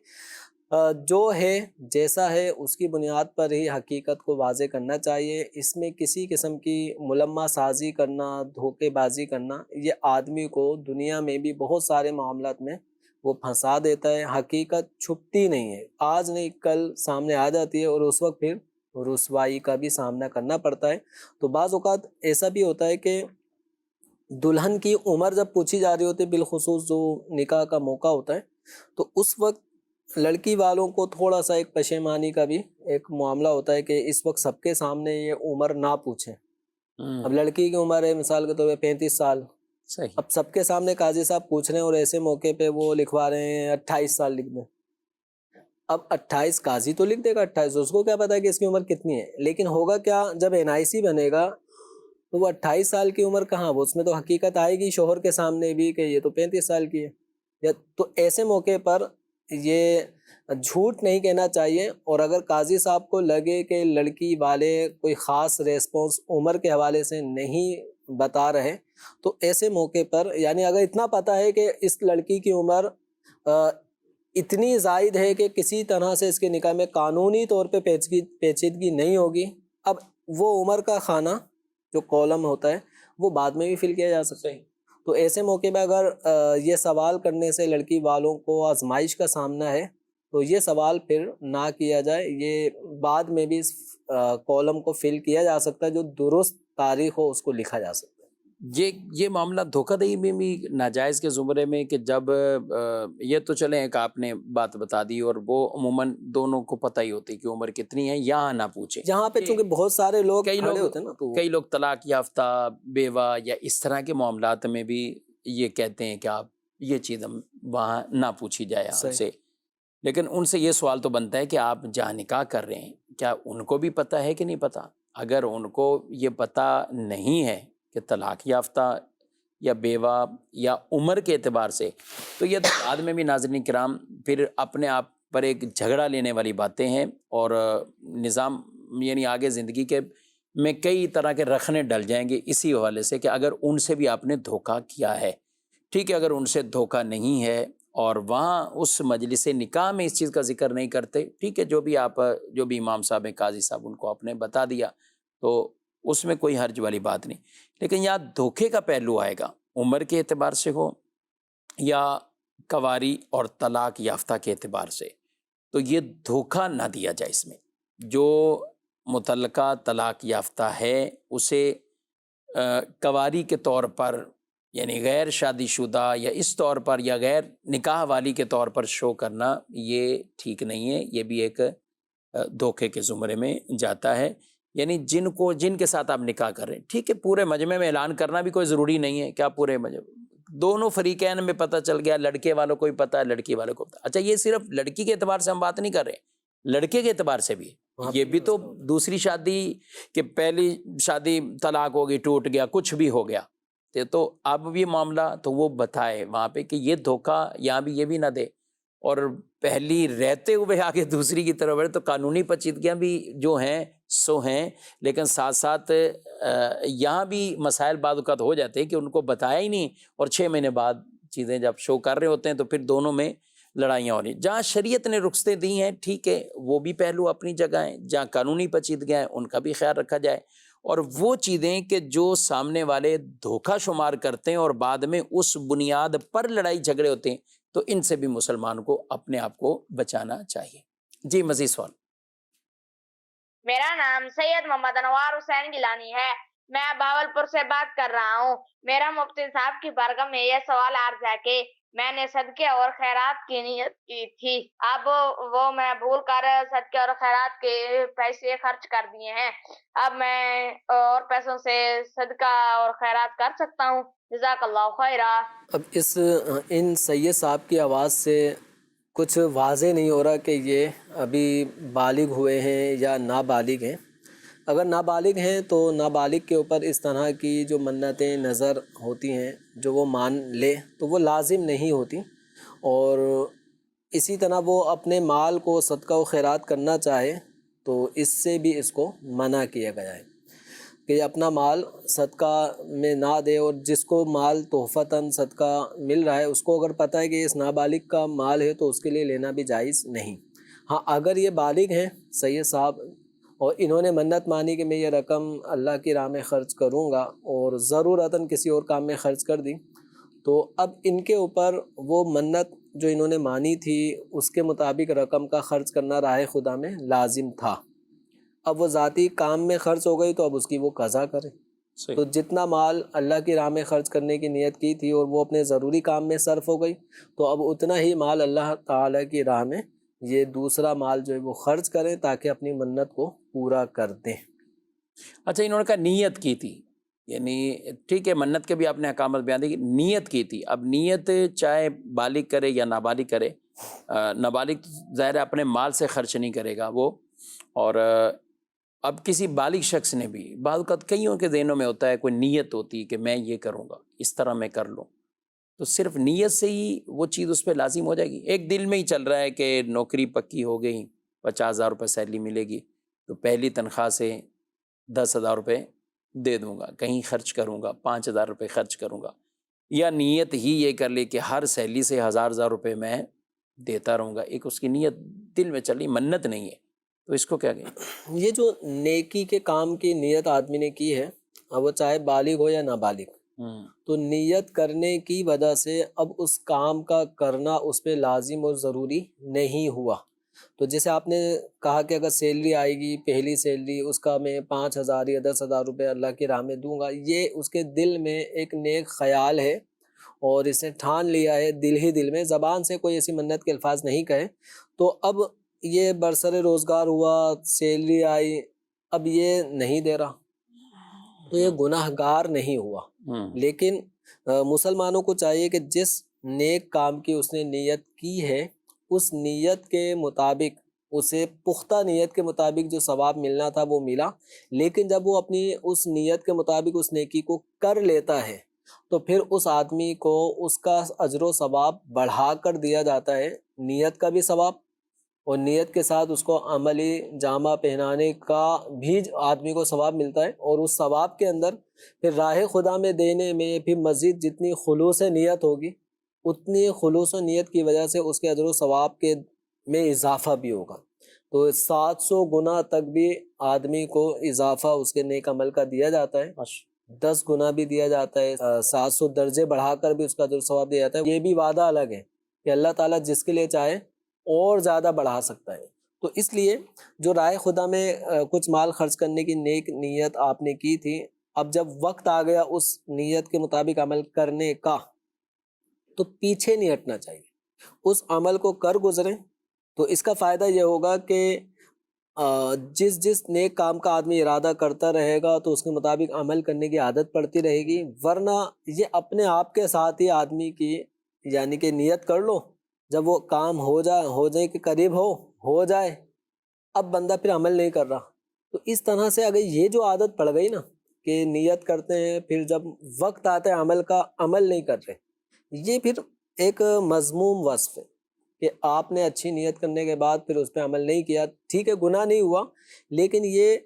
جو ہے جیسا ہے اس کی بنیاد پر ہی حقیقت کو واضح کرنا چاہیے، اس میں کسی قسم کی ملمہ سازی کرنا، دھوکے بازی کرنا، یہ آدمی کو دنیا میں بھی بہت سارے معاملات میں وہ پھنسا دیتا ہے۔ حقیقت چھپتی نہیں ہے، آج نہیں کل سامنے آ جاتی ہے، اور اس وقت پھر رسوائی کا بھی سامنا کرنا پڑتا ہے۔ تو بعض اوقات ایسا بھی ہوتا ہے کہ دلہن کی عمر جب پوچھی جا رہی ہوتی ہے، بالخصوص جو نکاح کا موقع ہوتا ہے، تو اس وقت لڑکی والوں کو تھوڑا سا ایک پشیمانی کا بھی ایک معاملہ ہوتا ہے کہ اس وقت سب کے سامنے یہ عمر نہ پوچھیں۔ اب لڑکی کی عمر ہے مثال کے طور پہ 35 سال، صحیح، اب سب کے سامنے قاضی صاحب پوچھ رہے ہیں اور ایسے موقع پہ وہ لکھوا رہے ہیں 28 سال لکھ دیں۔ اب 28 قاضی تو لکھ دے گا 28، اس کو کیا پتا ہے کہ اس کی عمر کتنی ہے، لیکن ہوگا کیا جب NIC بنے گا تو وہ 28 سال کی عمر کہاں، وہ اس میں تو حقیقت آئے گی شوہر کے سامنے بھی کہ یہ تو 35 سال کی ہے۔ تو ایسے موقع پر یہ جھوٹ نہیں کہنا چاہیے، اور اگر قاضی صاحب کو لگے کہ لڑکی والے کوئی خاص ریسپانس عمر کے حوالے سے نہیں بتا رہے، تو ایسے موقع پر یعنی اگر اتنا پتہ ہے کہ اس لڑکی کی عمر اتنی زائد ہے کہ کسی طرح سے اس کے نکاح میں قانونی طور پہ پیچیدگی نہیں ہوگی، اب وہ عمر کا خانہ جو کالم ہوتا ہے وہ بعد میں بھی فل کیا جا سکتا ہے۔ تو ایسے موقع پہ اگر یہ سوال کرنے سے لڑکی والوں کو آزمائش کا سامنا ہے تو یہ سوال پھر نہ کیا جائے، یہ بعد میں بھی اس کالم کو فل کیا جا سکتا ہے، جو درست تاریخ ہو اس کو لکھا جا سکتا ہے۔ یہ معاملہ دھوکہ دہی میں بھی ناجائز کے زمرے میں کہ جب یہ تو چلیں ایک آپ نے بات بتا دی، اور وہ عموماً دونوں کو پتہ ہی ہوتی کہ عمر کتنی ہے، یہاں نہ پوچھیں۔ جہاں پہ چونکہ بہت سارے لوگ کھڑے ہوتے ہیں نا، تو کئی لوگ طلاق یافتہ بیوہ یا اس طرح کے معاملات میں بھی یہ کہتے ہیں کہ آپ یہ چیز ہم وہاں نہ پوچھی جائے آپ سے، لیکن ان سے یہ سوال تو بنتا ہے کہ آپ جہاں نکاح کر رہے ہیں کیا ان کو بھی پتہ ہے کہ نہیں پتہ؟ اگر ان کو یہ پتہ نہیں ہے کہ طلاق یافتہ یا بیوہ یا عمر کے اعتبار سے، تو یہ بعد میں بھی ناظرین کرام پھر اپنے آپ پر ایک جھگڑا لینے والی باتیں ہیں، اور نظام یعنی آگے زندگی کے میں کئی طرح کے رکھنے ڈل جائیں گے اسی حوالے سے کہ اگر ان سے بھی آپ نے دھوکہ کیا ہے، ٹھیک ہے، اگر ان سے دھوکہ نہیں ہے اور وہاں اس مجلس نکاح میں اس چیز کا ذکر نہیں کرتے، ٹھیک ہے، جو بھی امام صاحب ہیں قاضی صاحب ان کو آپ نے بتا دیا تو اس میں کوئی حرج والی بات نہیں، لیکن یہاں دھوکے کا پہلو آئے گا، عمر کے اعتبار سے ہو یا کواری اور طلاق یافتہ کے اعتبار سے، تو یہ دھوکہ نہ دیا جائے۔ اس میں جو متعلقہ طلاق یافتہ ہے اسے کواری کے طور پر یعنی غیر شادی شدہ یا اس طور پر یا غیر نکاح والی کے طور پر شو کرنا یہ ٹھیک نہیں ہے، یہ بھی ایک دھوکے کے زمرے میں جاتا ہے۔ یعنی جن کے ساتھ آپ نکاح کر رہے ہیں، ٹھیک ہے، پورے مجمع میں اعلان کرنا بھی کوئی ضروری نہیں ہے، کیا پورے مجمع دونوں فریقین میں پتہ چل گیا، لڑکے والوں کو بھی پتہ ہے لڑکی والوں کو پتہ۔ اچھا، یہ صرف لڑکی کے اعتبار سے ہم بات نہیں کر رہے، لڑکے کے اعتبار سے بھی، یہ بھی تو دوسری شادی کہ پہلی شادی طلاق ہوگی، ٹوٹ گیا، کچھ بھی ہو گیا، تو اب یہ معاملہ تو وہ بتائے وہاں پہ کہ یہ دھوکہ یہاں بھی یہ بھی نہ دے، اور پہلی رہتے ہوئے آگے دوسری کی طرف بڑھے، تو قانونی پیچیدگیاں بھی جو ہیں سو ہیں، لیکن ساتھ ساتھ یہاں بھی مسائل بعض اوقات ہو جاتے ہیں کہ ان کو بتایا ہی نہیں، اور 6 مہینے بعد چیزیں جب شو کر رہے ہوتے ہیں تو پھر دونوں میں لڑائیاں ہو رہی ہیں۔ جہاں شریعت نے رخصتیں دی ہیں ٹھیک ہے، وہ بھی پہلو اپنی جگہ ہیں، جہاں قانونی پیچیدگیاں ہیں ان کا بھی خیال رکھا جائے، اور وہ چیزیں کہ جو سامنے والے دھوکہ شمار کرتے ہیں اور بعد میں اس بنیاد پر لڑائی جھگڑے ہوتے ہیں، تو ان سے بھی مسلمان کو اپنے آپ کو بچانا چاہیے۔ جی مزید سوال۔ میرا نام سید محمد انوار حسین گیلانی ہے، میں بہاولپور سے بات کر رہا ہوں۔ میرا مفتی صاحب کی بارگاہ میں یہ سوال عرض ہے کہ میں نے صدقے اور خیرات کی نیت کی تھی، اب وہ میں بھول کر صدقے اور خیرات کے پیسے خرچ کر دیے ہیں، اب میں اور پیسوں سے صدقہ اور خیرات کر سکتا ہوں؟ جزاک اللہ خیرہ۔ اب ان سید صاحب کی آواز سے کچھ واضح نہیں ہو رہا کہ یہ ابھی بالغ ہوئے ہیں یا نابالغ ہیں۔ اگر نابالغ ہیں تو نابالغ کے اوپر اس طرح کی جو منتیں نظر ہوتی ہیں جو وہ مان لے تو وہ لازم نہیں ہوتی، اور اسی طرح وہ اپنے مال کو صدقہ و خیرات کرنا چاہے تو اس سے بھی اس کو منع کیا گیا ہے کہ اپنا مال صدقہ میں نہ دے، اور جس کو مال تحفتاً صدقہ مل رہا ہے اس کو اگر پتہ ہے کہ اس نابالغ کا مال ہے تو اس کے لیے لینا بھی جائز نہیں۔ ہاں اگر یہ بالغ ہیں سید صاحب اور انہوں نے منت مانی کہ میں یہ رقم اللہ کی راہ میں خرچ کروں گا اور ضرورتاً کسی اور کام میں خرچ کر دی، تو اب ان کے اوپر وہ منت جو انہوں نے مانی تھی اس کے مطابق رقم کا خرچ کرنا راہ خدا میں لازم تھا۔ اب وہ ذاتی کام میں خرچ ہو گئی تو اب اس کی وہ قضا کرے۔ تو جتنا مال اللہ کی راہ میں خرچ کرنے کی نیت کی تھی اور وہ اپنے ضروری کام میں صرف ہو گئی تو اب اتنا ہی مال اللہ تعالیٰ کی راہ میں یہ دوسرا مال جو ہے وہ خرچ کریں تاکہ اپنی منت کو پورا کر دیں۔ اچھا انہوں نے کہا نیت کی تھی، یعنی ٹھیک ہے منت کے بھی آپ نے احکامات بیان دی، نیت کی تھی، اب نیت چاہے بالغ کرے یا نابالغ کرے، نابالغ ظاہر ہے اپنے مال سے خرچ نہیں کرے گا وہ، اور اب کسی بالغ شخص نے بھی بعض اوقات کئیوں کے ذہنوں میں ہوتا ہے کوئی نیت ہوتی کہ میں یہ کروں گا اس طرح میں کر لوں، تو صرف نیت سے ہی وہ چیز اس پہ لازم ہو جائے گی؟ ایک دل میں ہی چل رہا ہے کہ نوکری پکی ہو گئی، 50,000 روپے سیلری ملے گی تو پہلی تنخواہ سے 10,000 روپے دے دوں گا، کہیں خرچ کروں گا، 5,000 روپے خرچ کروں گا، یا نیت ہی یہ کر لے کہ ہر سیلری سے 1,000 روپے میں دیتا رہوں گا، ایک اس کی نیت دل میں چل رہی، منت نہیں ہے، تو اس کو کیا کہیں؟ یہ جو نیکی کے کام کی نیت آدمی نے کی ہے اب وہ چاہے بالغ ہو یا نابالغ، تو نیت کرنے کی وجہ سے اب اس کام کا کرنا اس پہ لازم اور ضروری نہیں ہوا۔ تو جیسے آپ نے کہا کہ اگر سیلری آئے گی پہلی سیلری اس کا میں 5,000 یا 10,000 روپے اللہ کی راہ میں دوں گا، یہ اس کے دل میں ایک نیک خیال ہے اور اس نے ٹھان لیا ہے دل ہی دل میں، زبان سے کوئی ایسی منت کے الفاظ نہیں کہے، تو اب یہ برسر روزگار ہوا، سیلری آئی، اب یہ نہیں دے رہا تو یہ گناہ گار نہیں ہوا۔ لیکن مسلمانوں کو چاہیے کہ جس نیک کام کی اس نے نیت کی ہے اس نیت کے مطابق اسے پختہ نیت کے مطابق جو ثواب ملنا تھا وہ ملا، لیکن جب وہ اپنی اس نیت کے مطابق اس نیکی کو کر لیتا ہے تو پھر اس آدمی کو اس کا اجر و ثواب بڑھا کر دیا جاتا ہے، نیت کا بھی ثواب اور نیت کے ساتھ اس کو عملی جامہ پہنانے کا بھی آدمی کو ثواب ملتا ہے، اور اس ثواب کے اندر پھر راہ خدا میں دینے میں پھر مزید جتنی خلوص نیت ہوگی اتنی خلوص و نیت کی وجہ سے اس کے اجر و ثواب کے میں اضافہ بھی ہوگا، تو 700 گنا تک بھی آدمی کو اضافہ اس کے نیک عمل کا دیا جاتا ہے، 10 گنا بھی دیا جاتا ہے، 700 درجے بڑھا کر بھی اس کا اجر و ثواب دیا جاتا ہے۔ یہ بھی وعدہ الگ ہے کہ اللہ تعالیٰ جس کے لیے چاہے اور زیادہ بڑھا سکتا ہے، تو اس لیے جو رائے خدا میں کچھ مال خرچ کرنے کی نیک نیت آپ نے کی تھی، اب جب وقت آ گیا اس نیت کے مطابق عمل کرنے کا تو پیچھے نہیں ہٹنا چاہیے، اس عمل کو کر گزریں، تو اس کا فائدہ یہ ہوگا کہ جس نیک کام کا آدمی ارادہ کرتا رہے گا تو اس کے مطابق عمل کرنے کی عادت پڑتی رہے گی، ورنہ یہ اپنے آپ کے ساتھ ہی آدمی کی یعنی کہ نیت کر لو، جب وہ کام ہو جائے کہ قریب ہو جائے، اب بندہ پھر عمل نہیں کر رہا، تو اس طرح سے اگر یہ جو عادت پڑ گئی نا کہ نیت کرتے ہیں پھر جب وقت آتا ہے عمل کا عمل نہیں کر رہے، یہ پھر ایک مذموم وصف ہے کہ آپ نے اچھی نیت کرنے کے بعد پھر اس پہ عمل نہیں کیا، ٹھیک ہے گناہ نہیں ہوا لیکن یہ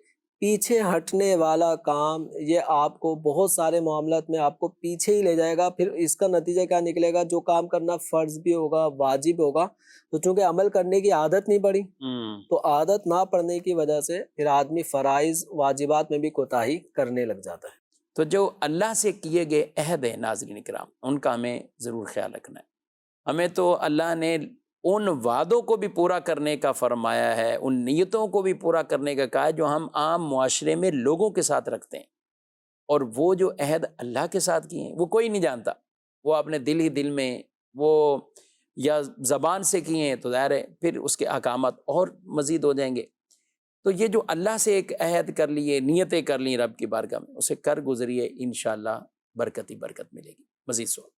پیچھے ہٹنے والا کام یہ آپ کو بہت سارے معاملات میں آپ کو پیچھے ہی لے جائے گا. پھر اس کا نتیجہ کیا نکلے گا؟ جو کام کرنا فرض بھی ہوگا، واجب ہوگا، تو چونکہ عمل کرنے کی عادت نہیں پڑی، تو عادت نہ پڑنے کی وجہ سے پھر آدمی فرائض واجبات میں بھی کوتاہی کرنے لگ جاتا ہے. تو جو اللہ سے کیے گئے عہد ہیں ناظرین کرام، ان کا ہمیں ضرور خیال رکھنا ہے. ہمیں تو اللہ نے ان وعدوں کو بھی پورا کرنے کا فرمایا ہے، ان نیتوں کو بھی پورا کرنے کا کہا ہے جو ہم عام معاشرے میں لوگوں کے ساتھ رکھتے ہیں. اور وہ جو عہد اللہ کے ساتھ کیے ہیں وہ کوئی نہیں جانتا، وہ اپنے دل ہی دل میں، وہ یا زبان سے کیے ہیں تو ظاہر ہے پھر اس کے احکامات اور مزید ہو جائیں گے. تو یہ جو اللہ سے ایک عہد کر لیے، نیتیں کر لی رب کی بارگاہ میں، اسے کر گزریے، انشاءاللہ برکت ہی برکت ملے گی. مزید سوال.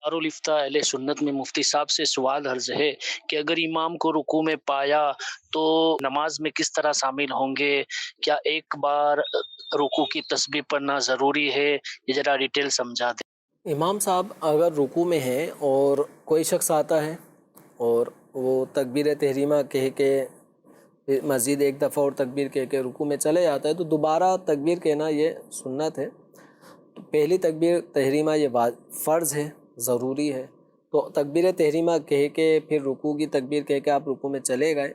دارالفتہ اہل سنت میں مفتی صاحب سے سوال عرض ہے کہ اگر امام کو رکوع میں پایا تو نماز میں کس طرح شامل ہوں گے؟ کیا ایک بار رکوع کی تسبیح پڑھنا ضروری ہے؟ یہ ذرا ڈیٹیل سمجھا دیں. امام صاحب اگر رکوع میں ہیں اور کوئی شخص آتا ہے اور وہ تکبیر تحریمہ کہہ کے مزید ایک دفعہ اور تکبیر کہہ کے رکوع میں چلے جاتا ہے تو دوبارہ تکبیر کہنا یہ سنت ہے. تو پہلی تکبیر تحریمہ یہ فرض ہے، ضروری ہے. تو تکبیر تحریمہ کہہ کے پھر رکوع کی تکبیر کہہ کے آپ رکوع میں چلے گئے.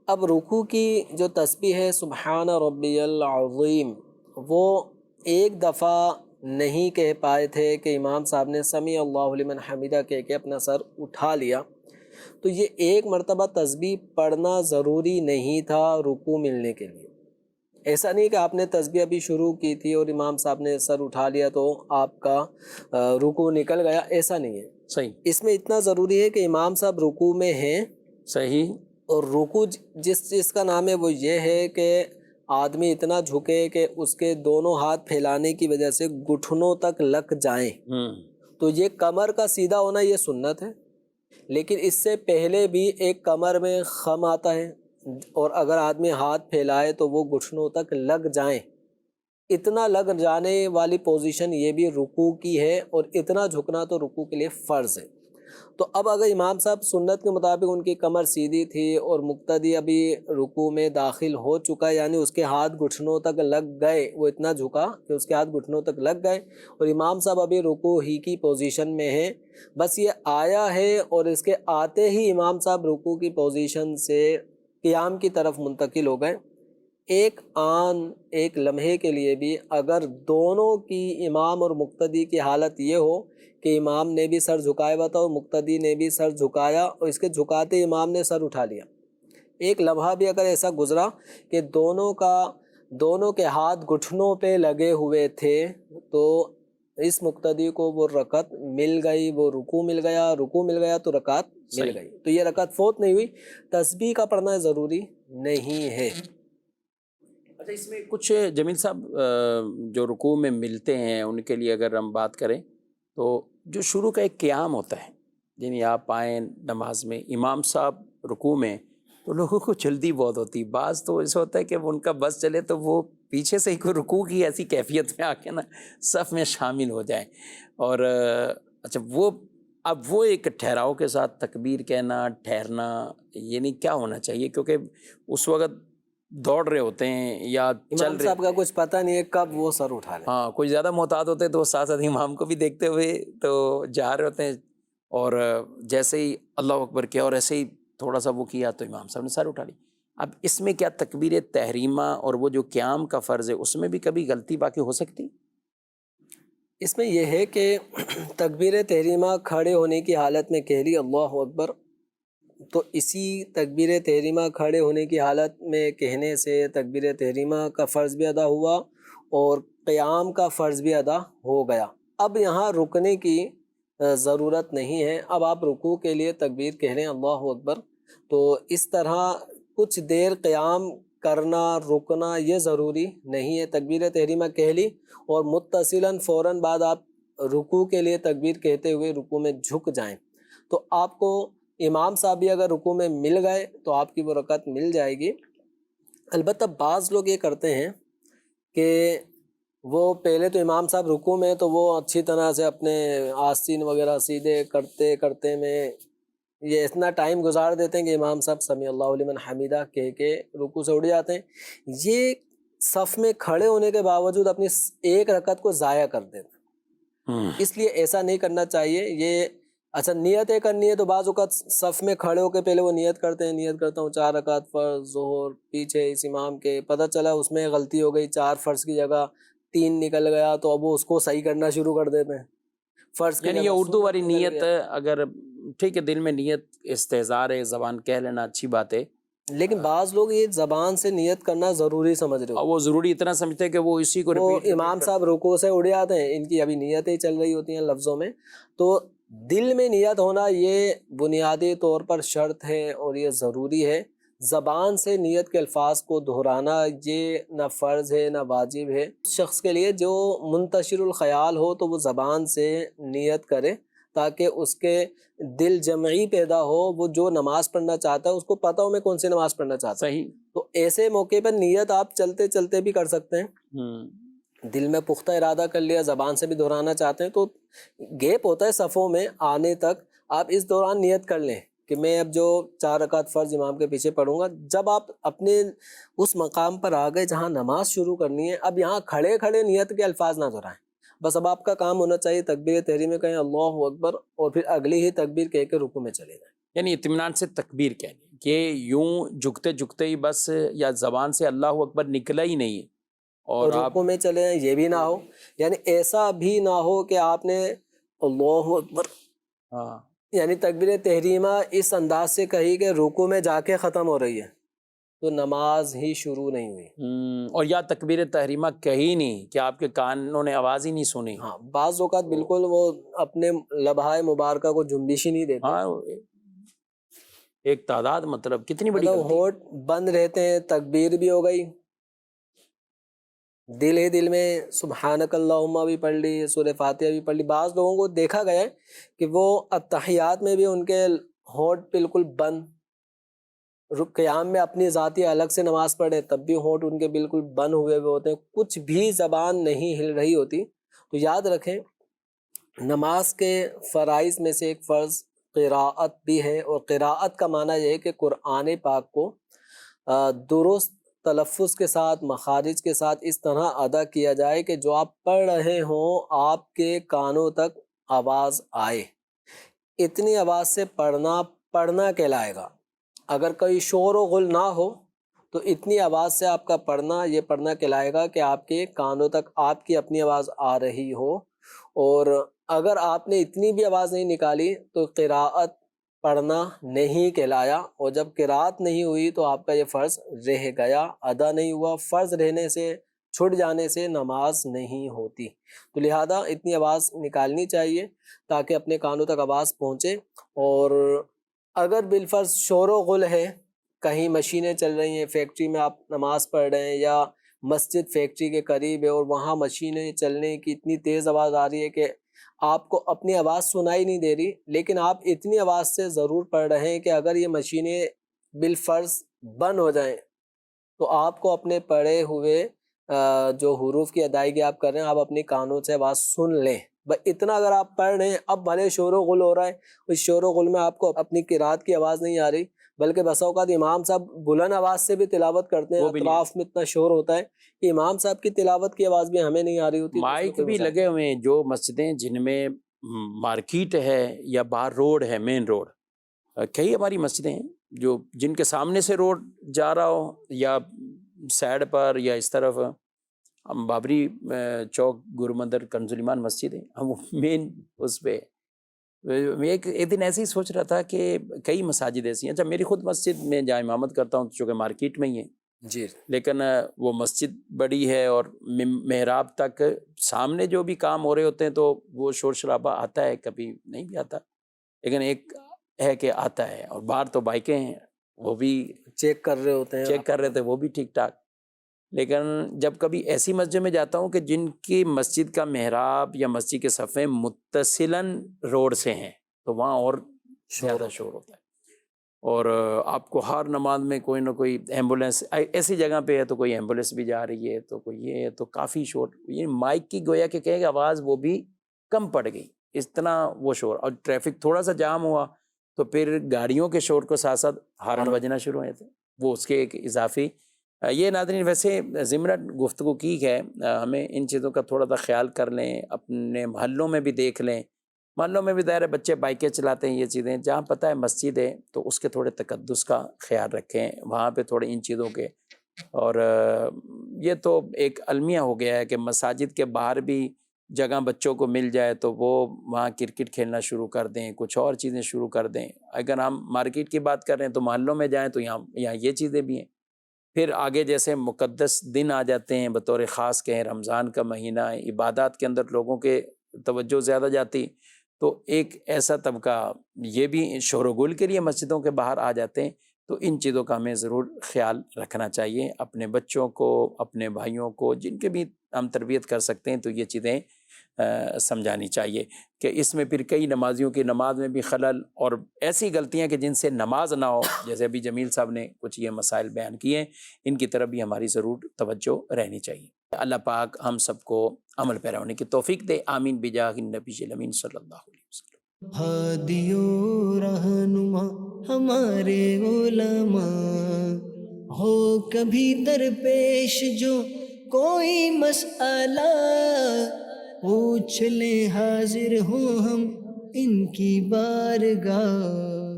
اب رکوع کی جو تسبیح ہے سبحان ربی العظیم، وہ ایک دفعہ نہیں کہہ پائے تھے کہ امام صاحب نے سمیع اللہ لمن حمیدہ کہہ کے اپنا سر اٹھا لیا، تو یہ ایک مرتبہ تسبیح پڑھنا ضروری نہیں تھا رکوع ملنے کے لیے. ایسا نہیں کہ آپ نے تسبیح ابھی شروع کی تھی اور امام صاحب نے سر اٹھا لیا تو آپ کا رکوع نکل گیا، ایسا نہیں ہے. صحیح. اس میں اتنا ضروری ہے کہ امام صاحب رکوع میں ہیں. صحیح. اور رکوع جس چیز کا نام ہے وہ یہ ہے کہ آدمی اتنا جھکے کہ اس کے دونوں ہاتھ پھیلانے کی وجہ سے گھٹنوں تک لگ جائیں. تو یہ کمر کا سیدھا ہونا یہ سنت ہے، لیکن اس سے پہلے بھی ایک کمر میں خم آتا ہے، اور اگر آدمی ہاتھ پھیلائے تو وہ گھٹنوں تک لگ جائیں. اتنا لگ جانے والی پوزیشن یہ بھی رکوع کی ہے، اور اتنا جھکنا تو رکوع کے لیے فرض ہے. تو اب اگر امام صاحب سنت کے مطابق ان کی کمر سیدھی تھی اور مقتدی ابھی رکوع میں داخل ہو چکا ہے، یعنی اس کے ہاتھ گھٹنوں تک لگ گئے، وہ اتنا جھکا کہ اس کے ہاتھ گھٹنوں تک لگ گئے، اور امام صاحب ابھی رکوع ہی کی پوزیشن میں ہیں، بس یہ آیا ہے اور اس کے آتے ہی امام صاحب رکوع کی پوزیشن سے قیام کی طرف منتقل ہو گئے. ایک آن ایک لمحے کے لیے بھی اگر دونوں کی امام اور مقتدی کی حالت یہ ہو کہ امام نے بھی سر جھکایا ہوا تھا اور مقتدی نے بھی سر جھکایا اور اس کے جھکاتے امام نے سر اٹھا لیا، ایک لمحہ بھی اگر ایسا گزرا کہ دونوں کے ہاتھ گھٹنوں پہ لگے ہوئے تھے، تو اس مقتدی کو وہ رکعت مل گئی، وہ رکوع مل گیا، رکوع مل گیا تو رکعت مل گئی. تو یہ رکعت فوت نہیں ہوئی. تسبیح کا پڑھنا ضروری نہیں ہے. اچھا، اس میں کچھ جمیل صاحب جو رکوع میں ملتے ہیں ان کے لیے اگر ہم بات کریں تو جو شروع کا ایک قیام ہوتا ہے، یعنی آپ آئیں نماز میں، امام صاحب رکوع میں، تو لوگوں کو جلدی بہت ہوتی. بعض تو ایسا ہوتا ہے کہ ان کا بس چلے تو وہ پیچھے سے کوئی رکوع کی ایسی کیفیت میں آ کے نا صف میں شامل ہو جائیں. اور اچھا اب وہ ایک ٹھہراؤ کے ساتھ تکبیر کہنا، ٹھہرنا، یعنی کیا ہونا چاہیے؟ کیونکہ اس وقت دوڑ رہے ہوتے ہیں یا چل امام رہے، صاحب کا کچھ پتہ نہیں ہے کب وہ سر اٹھا لیں. ہاں کوئی زیادہ محتاط ہوتے ہیں تو وہ ساتھ ساتھ امام کو بھی دیکھتے ہوئے تو جا رہے ہوتے ہیں، اور جیسے ہی اللہ اکبر کیا اور ایسے ہی تھوڑا سا وہ کیا تو امام صاحب نے سر اٹھا لی. اب اس میں کیا تکبیر تحریمہ اور وہ جو قیام کا فرض ہے اس میں بھی کبھی غلطی باقی ہو سکتی؟ اس میں یہ ہے کہ تکبیر تحریمہ کھڑے ہونے کی حالت میں کہہ لی اللہ اکبر، تو اسی تکبیر تحریمہ کھڑے ہونے کی حالت میں کہنے سے تکبیر تحریمہ کا فرض بھی ادا ہوا اور قیام کا فرض بھی ادا ہو گیا. اب یہاں رکنے کی ضرورت نہیں ہے. اب آپ رکوع کے لیے تکبیر کہہ لیں اللہ اکبر، تو اس طرح کچھ دیر قیام کرنا، رکنا یہ ضروری نہیں ہے. تکبیر تحریمہ کہہ لی اور متصلاً فوراً بعد آپ رکوع کے لیے تکبیر کہتے ہوئے رکوع میں جھک جائیں، تو آپ کو امام صاحب بھی اگر رکوع میں مل گئے تو آپ کی وہ رکعت مل جائے گی. البتہ بعض لوگ یہ کرتے ہیں کہ وہ پہلے تو امام صاحب رکوع میں تو وہ اچھی طرح سے اپنے آستین وغیرہ سیدھے کرتے کرتے میں یہ اتنا ٹائم گزار دیتے ہیں کہ امام صاحب سمیع اللہ لمن حمیدہ کہہ کے رکوع سے اٹھ جاتے ہیں، یہ صف میں کھڑے ہونے کے باوجود اپنی ایک رکعت کو ضائع کر دیتے ہیں۔ اس لیے ایسا نہیں کرنا چاہیے۔ یہ اچھا نیتیں کرنی ہے تو بعض اوقات صف میں کھڑے ہو کے پہلے وہ نیت کرتے ہیں، نیت کرتا ہوں 4 رکعت فرض ظہر پیچھے اس امام کے، پتہ چلا اس میں غلطی ہو گئی، 4 فرض کی جگہ 3 نکل گیا، تو اب وہ اس کو صحیح کرنا شروع کر دیتے ہیں۔ فرض کی یعنی یہ جگہ اردو والی سنت نکل نیت گیا۔ اگر ٹھیک ہے دل میں نیت استحضار ہے، زبان کہہ لینا اچھی بات ہے، لیکن بعض لوگ یہ زبان سے نیت کرنا ضروری سمجھ رہے اور ہو، وہ ضروری اتنا سمجھتے ہیں کہ وہ اسی کو وہ repeat امام کرتے صاحب رکوع سے اڑ جاتے ہیں، ان کی ابھی نیتیں چل رہی ہوتی ہیں لفظوں میں، تو دل میں نیت ہونا یہ بنیادی طور پر شرط ہے اور یہ ضروری ہے۔ زبان سے نیت کے الفاظ کو دہرانا یہ نہ فرض ہے نہ واجب ہے۔ اس شخص کے لیے جو منتشر الخیال ہو تو وہ زبان سے نیت کرے تاکہ اس کے دل جمعی پیدا ہو، وہ جو نماز پڑھنا چاہتا ہے اس کو پتہ ہو میں کون سی نماز پڑھنا چاہتا ہوں۔ صحیح۔ تو ایسے موقع پر نیت آپ چلتے چلتے بھی کر سکتے ہیں، دل میں پختہ ارادہ کر لیا، زبان سے بھی دہرانا چاہتے ہیں تو گیپ ہوتا ہے صفوں میں آنے تک، آپ اس دوران نیت کر لیں کہ میں اب جو 4 رکعت فرض امام کے پیچھے پڑھوں گا۔ جب آپ اپنے اس مقام پر آ گئے جہاں نماز شروع کرنی ہے، اب یہاں کھڑے کھڑے نیت کے الفاظ نہ دہرائیں، بس اب آپ کا کام ہونا چاہیے تکبیر تحریمہ کہیں اللہ اکبر اور پھر اگلی ہی تکبیر کہہ کے رکوع میں چلے جائیں۔ یعنی اطمینان سے تکبیر کہنی کہ یوں جھکتے جھکتے ہی بس یا زبان سے اللہ اکبر نکلا ہی نہیں ہے اور آپ رکوع میں چلے جائیں، یہ بھی نہ ہو، یعنی ایسا بھی نہ ہو کہ آپ نے اللہ اکبر ہاں یعنی تکبیر تحریمہ اس انداز سے کہی کہ رکوع میں جا کے ختم ہو رہی ہے تو نماز ہی شروع نہیں ہوئی۔ اور یا تکبیر تحریمہ کہی نہیں کہ آپ کے کانوں نے آواز ہی نہیں سنی۔ ہاں بعض اوقات بالکل وہ اپنے لبہائے مبارکہ کو جنبش ہی نہیں دیتے، ہاں ایک تعداد مطلب کتنی بڑی مطلب غلطی۔ ہونٹ بند رہتے ہیں، تکبیر بھی ہو گئی، دل ہی دل میں سبحانک اللہم بھی پڑھ لی، سورہ فاتحہ بھی پڑھ لی۔ بعض لوگوں کو دیکھا گیا ہے کہ وہ اتحیات میں بھی ان کے ہونٹ بالکل بند، قیام میں اپنی ذاتی الگ سے نماز پڑھے تب بھی ہونٹ ان کے بالکل بند ہوئے ہوتے ہیں، کچھ بھی زبان نہیں ہل رہی ہوتی۔ تو یاد رکھیں نماز کے فرائض میں سے ایک فرض قراءت بھی ہے، اور قراءت کا معنی یہ ہے کہ قرآن پاک کو درست تلفظ کے ساتھ مخارج کے ساتھ اس طرح ادا کیا جائے کہ جو آپ پڑھ رہے ہوں آپ کے کانوں تک آواز آئے، اتنی آواز سے پڑھنا کہلائے گا۔ اگر کوئی شور و غل نہ ہو تو اتنی آواز سے آپ کا پڑھنا یہ پڑھنا کہلائے گا کہ آپ کے کانوں تک آپ کی اپنی آواز آ رہی ہو، اور اگر آپ نے اتنی بھی آواز نہیں نکالی تو قراءت پڑھنا نہیں کہلایا، اور جب قراءت نہیں ہوئی تو آپ کا یہ فرض رہ گیا، ادا نہیں ہوا۔ فرض رہنے سے چھٹ جانے سے نماز نہیں ہوتی، تو لہذا اتنی آواز نکالنی چاہیے تاکہ اپنے کانوں تک آواز پہنچے۔ اور اگر بالفرض شور و غل ہے، کہیں مشینیں چل رہی ہیں، فیکٹری میں آپ نماز پڑھ رہے ہیں یا مسجد فیکٹری کے قریب ہے اور وہاں مشینیں چلنے کی اتنی تیز آواز آ رہی ہے کہ آپ کو اپنی آواز سنائی نہیں دے رہی، لیکن آپ اتنی آواز سے ضرور پڑھ رہے ہیں کہ اگر یہ مشینیں بالفرض بند ہو جائیں تو آپ کو اپنے پڑھے ہوئے جو حروف کی ادائیگی آپ کر رہے ہیں آپ اپنی کانوں سے آواز سن لیں۔ بس اتنا اگر آپ پڑھ رہے ہیں، اب بھلے شور و غل ہو رہا ہے، اس شور و غل میں آپ کو اپنی قرات کی آواز نہیں آ رہی، بلکہ بسا اوقات امام صاحب بلند آواز سے بھی تلاوت کرتے ہیں، اطراف میں اتنا شور ہوتا ہے کہ امام صاحب کی تلاوت کی آواز بھی ہمیں نہیں آ رہی ہوتی۔ مائک بھی لگے ہوئے ہیں جو مسجدیں جن میں مارکیٹ ہے یا باہر روڈ ہے، مین روڈ، کئی ہماری مسجدیں ہیں جو جن کے سامنے سے روڈ جا رہا ہو یا سائڈ پر یا اس طرف، ہم بابری چوک گرو مندر کنز ایمان مسجد ہے، ہم مین اس پہ میں ایک دن ایسے ہی سوچ رہا تھا کہ کئی مساجد ایسی ہیں۔ اچھا میری خود مسجد میں جہاں امامت کرتا ہوں چونکہ مارکیٹ میں ہی ہے جی، لیکن وہ مسجد بڑی ہے اور محراب تک سامنے جو بھی کام ہو رہے ہوتے ہیں تو وہ شور شرابہ آتا ہے، کبھی نہیں بھی آتا، لیکن ایک ہے کہ آتا ہے۔ اور باہر تو بائکیں ہیں وہ بھی چیک کر رہے ہوتے ہیں، چیک کر رہے تھے، وہ بھی ٹھیک ٹھاک۔ لیکن جب کبھی ایسی مسجد میں جاتا ہوں کہ جن کی مسجد کا محراب یا مسجد کے صفیں متصلاً روڈ سے ہیں تو وہاں اور زیادہ شور ہوتا ہے، اور آپ کو ہر نماز میں کوئی نہ کوئی ایمبولینس، ایسی جگہ پہ ہے تو کوئی ایمبولینس بھی جا رہی ہے تو کوئی یہ ہے، تو کافی شور، یہ مائک کی گویا کہ کہیں کہ آواز وہ بھی کم پڑ گئی، اتنا وہ شور۔ اور ٹریفک تھوڑا سا جام ہوا تو پھر گاڑیوں کے شور کو ساتھ ساتھ ہارن بجنا شروع ہوئے تھے، وہ اس کے ایک اضافی یہ ناظرین ویسے ضمن گفتگو کی ہے، ہمیں ان چیزوں کا تھوڑا سا خیال کر لیں، اپنے محلوں میں بھی دیکھ لیں، محلوں میں بھی ظاہر ہے بچے بائکیں چلاتے ہیں، یہ چیزیں جہاں پتہ ہے مسجد ہے تو اس کے تھوڑے تقدس کا خیال رکھیں، وہاں پہ تھوڑے ان چیزوں کے، اور یہ تو ایک المیہ ہو گیا ہے کہ مساجد کے باہر بھی جگہ بچوں کو مل جائے تو وہ وہاں کرکٹ کھیلنا شروع کر دیں، کچھ اور چیزیں شروع کر دیں۔ اگر ہم مارکیٹ کی بات کر رہے ہیں تو محلوں میں جائیں تو یہاں یہ چیزیں بھی ہیں۔ پھر آگے جیسے مقدس دن آ جاتے ہیں بطور خاص کہیں رمضان کا مہینہ ہے، عبادات کے اندر لوگوں کے توجہ زیادہ جاتی، تو ایک ایسا طبقہ یہ بھی شور و گل کے لیے مسجدوں کے باہر آ جاتے ہیں، تو ان چیزوں کا ہمیں ضرور خیال رکھنا چاہیے، اپنے بچوں کو، اپنے بھائیوں کو، جن کے بھی ہم تربیت کر سکتے ہیں تو یہ چیزیں سمجھانی چاہیے کہ اس میں پھر کئی نمازیوں کی نماز میں بھی خلل اور ایسی غلطیاں کہ جن سے نماز نہ ہو، جیسے ابھی جمیل صاحب نے کچھ یہ مسائل بیان کیے ہیں، ان کی طرف بھی ہماری ضرور توجہ رہنی چاہیے۔ اللہ پاک ہم سب کو عمل پیرا ہونے کی توفیق دے، آمین بجاہ النبی الامین صلی اللہ علیہ وسلم۔ ہادی و رہنما ہمارے علماء، ہو کبھی درپیش جو کوئی مسئلہ، پوچھ لیں حاضر ہوں ہم ان کی بارگاہ۔